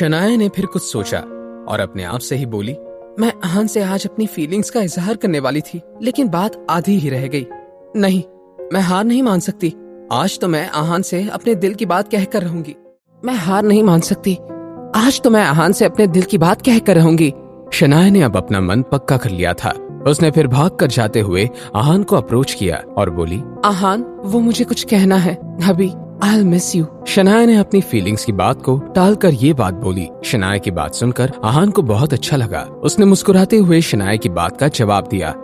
शनाया ने फिर कुछ सोचा और अपने आप से ही बोली, मैं आहान से आज अपनी फीलिंग्स का इजहार करने वाली थी, लेकिन बात आधी ही रह गई। नहीं, मैं हार नहीं मान सकती। आज तो मैं आहान से अपने दिल की बात कहकर रहूंगी। मैं हार नहीं मान सकती। आज तो मैं आहान से अपने दिल की बात कहकर रहूंगी। शनाया ने अब अपना मन पक्का कर लिया था। उसने फिर भाग कर जाते हुए आहान को अप्रोच किया और बोली, आहान, वो मुझे कुछ कहना है अभी। I'll miss you। शनाया ने अपनी फीलिंग्स की बात को टालकर ये बात बोली। शनाया की बात सुनकर आहान को बहुत अच्छा लगा। उसने मुस्कुराते हुए शनाया की बात का जवाब दिया,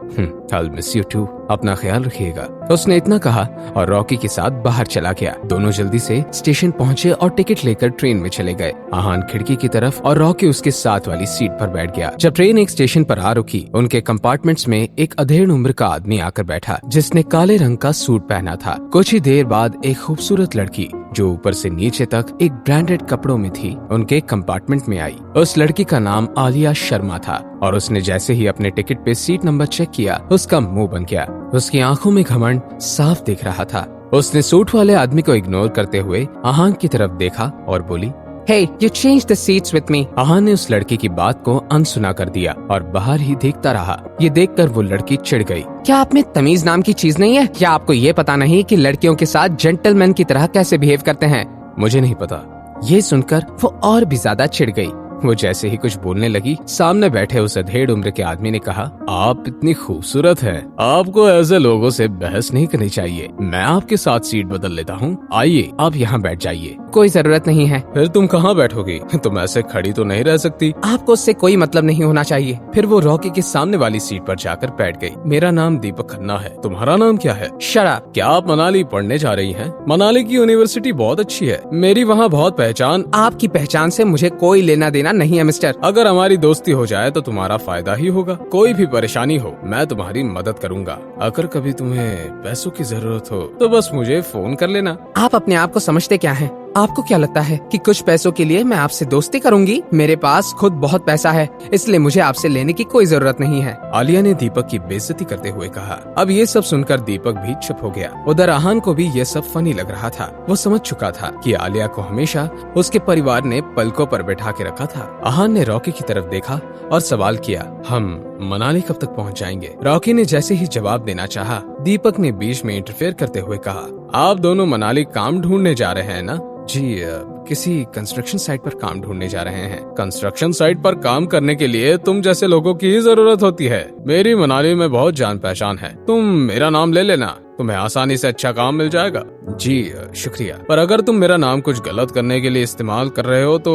I'll miss you too। अपना ख्याल रखिएगा। उसने इतना कहा और रॉकी के साथ बाहर चला गया। दोनों जल्दी से स्टेशन पहुंचे और टिकट लेकर ट्रेन में चले गए। आहान खिड़की की तरफ और रॉकी उसके साथ वाली सीट पर बैठ गया। जब ट्रेन एक स्टेशन पर आ रुकी, उनके कंपार्टमेंट्स में एक अधेड़ उम्र का आदमी आकर बैठा, जिसने काले रंग का सूट पहना था। कुछ ही देर बाद एक खूबसूरत लड़की जो ऊपर से नीचे तक एक ब्रांडेड कपड़ों में थी, उनके कंपार्टमेंट में आई। उस लड़की का नाम आलिया शर्मा था और उसने जैसे ही अपने टिकट पे सीट नंबर चेक किया, उसका मुंह बन गया। उसकी आंखों में घमंड साफ दिख रहा था। उसने सूट वाले आदमी को इग्नोर करते हुए आहान की तरफ देखा और बोली, Hey, you changed the seats with me। आहान ने उस लड़की की बात को अनसुना कर दिया और बाहर ही देखता रहा। ये देखकर वो लड़की चिढ़ गई। क्या आप में तमीज नाम की चीज नहीं है? क्या आपको ये पता नहीं कि लड़कियों के साथ जेंटलमैन की तरह कैसे बिहेव करते हैं? मुझे नहीं पता। ये सुनकर वो और भी ज्यादा चिढ़ गई। वो जैसे ही कुछ बोलने लगी, सामने बैठे उस अधेड़ उम्र के आदमी ने कहा, आप इतनी खूबसूरत हैं, आपको ऐसे लोगों से बहस नहीं करनी चाहिए। मैं आपके साथ सीट बदल लेता हूँ। आइए, आप यहाँ बैठ जाइए। कोई जरूरत नहीं है। फिर तुम कहाँ बैठोगी? तुम ऐसे खड़ी तो नहीं रह सकती। आपको उससे कोई मतलब नहीं होना चाहिए। फिर वो रॉकी के सामने वाली सीट पर जाकर बैठ गई। मेरा नाम दीपक खन्ना है। तुम्हारा नाम क्या है? Shut up. क्या आप मनाली पढ़ने जा रही हैं? मनाली की यूनिवर्सिटी बहुत अच्छी है। मेरी वहाँ बहुत पहचान। आपकी पहचान से मुझे कोई लेना देना नहीं है मिस्टर। अगर हमारी दोस्ती हो जाए तो तुम्हारा फायदा ही होगा। कोई भी परेशानी हो, मैं तुम्हारी मदद करूंगा। अगर कभी तुम्हें पैसों की जरूरत हो तो बस मुझे फोन कर लेना। आप अपने आप को समझते क्या हैं? आपको क्या लगता है कि कुछ पैसों के लिए मैं आपसे दोस्ती करूंगी? मेरे पास खुद बहुत पैसा है, इसलिए मुझे आपसे लेने की कोई जरूरत नहीं है। आलिया ने दीपक की बेइज्जती करते हुए कहा। अब ये सब सुनकर दीपक भी चुप हो गया। उधर आहान को भी ये सब फनी लग रहा था। वो समझ चुका था कि आलिया को हमेशा उसके परिवार ने पलकों पर बैठा के रखा था। आहान ने रॉकी की तरफ देखा और सवाल किया, हम मनाली कब तक पहुँच जाएंगे? रॉकी ने जैसे ही जवाब देना चाहा, दीपक ने बीच में इंटरफेयर करते हुए कहा, आप दोनों मनाली काम ढूंढने जा रहे हैं ना? जी, किसी कंस्ट्रक्शन साइट पर काम ढूंढने जा रहे हैं। कंस्ट्रक्शन साइट पर काम करने के लिए तुम जैसे लोगों की ही जरूरत होती है। मेरी मनाली में बहुत जान पहचान है। तुम मेरा नाम ले लेना, तुम्हें आसानी से अच्छा काम मिल जाएगा। जी शुक्रिया, पर अगर तुम मेरा नाम कुछ गलत करने के लिए इस्तेमाल कर रहे हो तो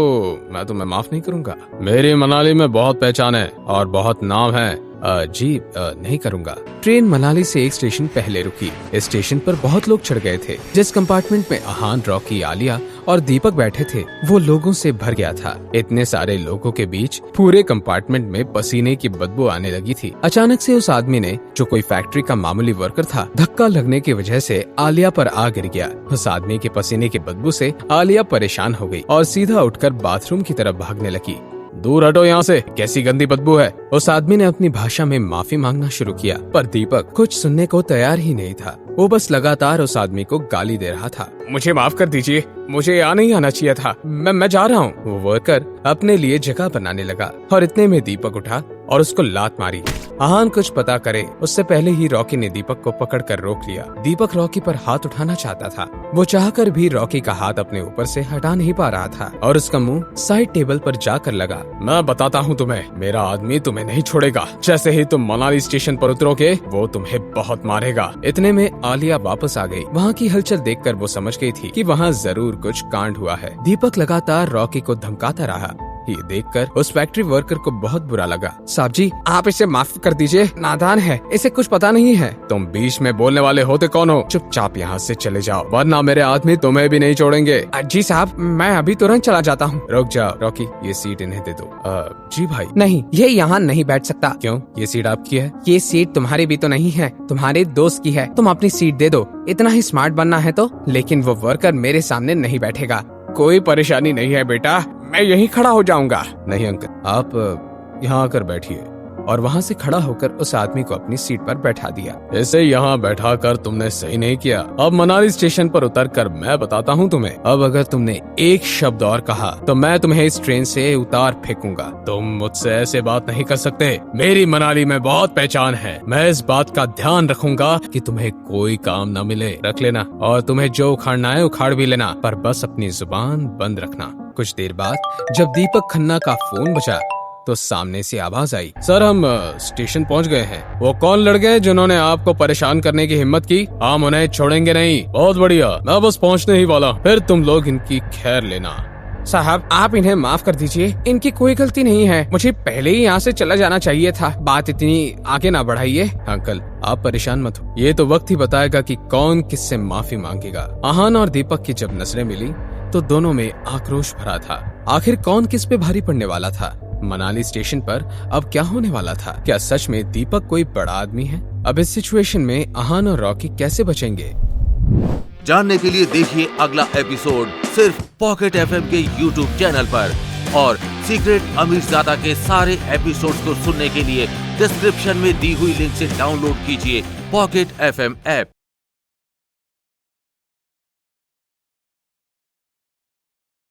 मैं तुम्हें माफ नहीं करूंगा। मेरी मनाली में बहुत पहचान है और बहुत नाम है। जी नहीं करूंगा। ट्रेन मनाली से एक स्टेशन पहले रुकी। इस स्टेशन पर बहुत लोग चढ़ गए थे। जिस कंपार्टमेंट में आहान, रॉकी, आलिया और दीपक बैठे थे, वो लोगों से भर गया था। इतने सारे लोगों के बीच पूरे कंपार्टमेंट में पसीने की बदबू आने लगी थी। अचानक से उस आदमी ने, जो कोई फैक्ट्री का मामूली वर्कर था, धक्का लगने की वजह से आलिया पर आ गिर गया। उस आदमी के पसीने की बदबू से आलिया परेशान हो गई और सीधा उठकर बाथरूम की तरफ भागने लगी। दूर हटो यहाँ से, कैसी गंदी बदबू है। उस आदमी ने अपनी भाषा में माफी मांगना शुरू किया, पर दीपक कुछ सुनने को तैयार ही नहीं था। वो बस लगातार उस आदमी को गाली दे रहा था। मुझे माफ कर दीजिए, मुझे यहाँ नहीं आना चाहिए था। मैं जा रहा हूँ। वो वर्कर अपने लिए जगह बनाने लगा और इतने में दीपक उठा और उसको लात मारी। आहान कुछ पता करे उससे पहले ही रॉकी ने दीपक को पकड़कर रोक लिया। दीपक रॉकी पर हाथ उठाना चाहता था। वो चाहकर भी रॉकी का हाथ अपने ऊपर से हटा नहीं पा रहा था और उसका मुंह साइड टेबल पर जाकर लगा। मैं बताता हूँ तुम्हें, मेरा आदमी तुम्हें नहीं छोड़ेगा। जैसे ही तुम मनाली स्टेशन पर उतरोगे, वो तुम्हें बहुत मारेगा। इतने में आलिया वापस आ गई। वहाँ की हलचल देखकर वो समझ गई थी कि वहाँ जरूर कुछ कांड हुआ है। दीपक लगातार रॉकी को धमकाता रहा। ये देखकर उस फैक्ट्री वर्कर को बहुत बुरा लगा। साहब जी, आप इसे माफ कर दीजिए, नादान है, इसे कुछ पता नहीं है। तुम बीच में बोलने वाले होते कौन हो? चुपचाप यहाँ से चले जाओ, वरना मेरे आदमी तुम्हें भी नहीं छोड़ेंगे। जी साहब, मैं अभी तुरंत चला जाता हूँ। रुक जाओ रॉकी, ये सीट इन्हें दे दो। जी भाई। नहीं, ये यहाँ नहीं बैठ सकता। क्यों? ये सीट आपकी है। ये सीट तुम्हारी भी तो नहीं है, तुम्हारे दोस्त की है। तुम अपनी सीट दे दो। इतना ही स्मार्ट बनना है तो। लेकिन वो वर्कर मेरे सामने नहीं बैठेगा। कोई परेशानी नहीं है बेटा, मैं यहीं खड़ा हो जाऊंगा। नहीं अंकल, आप यहाँ आकर बैठिए। और वहाँ से खड़ा होकर उस आदमी को अपनी सीट पर बैठा दिया। इसे यहाँ बैठा कर तुमने सही नहीं किया। अब मनाली स्टेशन पर उतर कर मैं बताता हूँ तुम्हें। अब अगर तुमने एक शब्द और कहा तो मैं तुम्हें इस ट्रेन से उतार फेंकूंगा। तुम मुझसे ऐसे बात नहीं कर सकते। मेरी मनाली में बहुत पहचान है। मैं इस बात का ध्यान रखूंगा कि तुम्हें कोई काम न मिले। रख लेना, और तुम्हें जो उखाड़ना है उखाड़ भी लेना, पर बस अपनी जुबान बंद रखना। कुछ देर बाद जब दीपक खन्ना का फोन बजा तो सामने से आवाज आई, सर हम स्टेशन पहुंच गए हैं। वो कौन लड़के जिन्होंने आपको परेशान करने की हिम्मत की? हम उन्हें छोड़ेंगे नहीं। बहुत बढ़िया, मैं बस पहुंचने ही वाला, फिर तुम लोग इनकी खैर लेना। साहब आप इन्हें माफ कर दीजिए, इनकी कोई गलती नहीं है। मुझे पहले ही यहाँ से चला जाना चाहिए था। बात इतनी आगे ना बढ़ाइए। अंकल आप परेशान मत हो, ये तो वक्त ही बताएगा कि कौन किससे माफी मांगेगा। आहान और दीपक की जब नजरें मिली तो दोनों में आक्रोश भरा था। आखिर कौन किस पे भारी पड़ने वाला था? मनाली स्टेशन पर अब क्या होने वाला था? क्या सच में दीपक कोई बड़ा आदमी है? अब इस सिचुएशन में आहान और रॉकी कैसे बचेंगे? जानने के लिए देखिए अगला एपिसोड सिर्फ पॉकेट एफएम के यूट्यूब चैनल पर, और सीक्रेट अमीरजादा के सारे एपिसोड्स को सुनने के लिए डिस्क्रिप्शन में दी हुई लिंक से डाउनलोड कीजिए पॉकेट एफएम ऐप।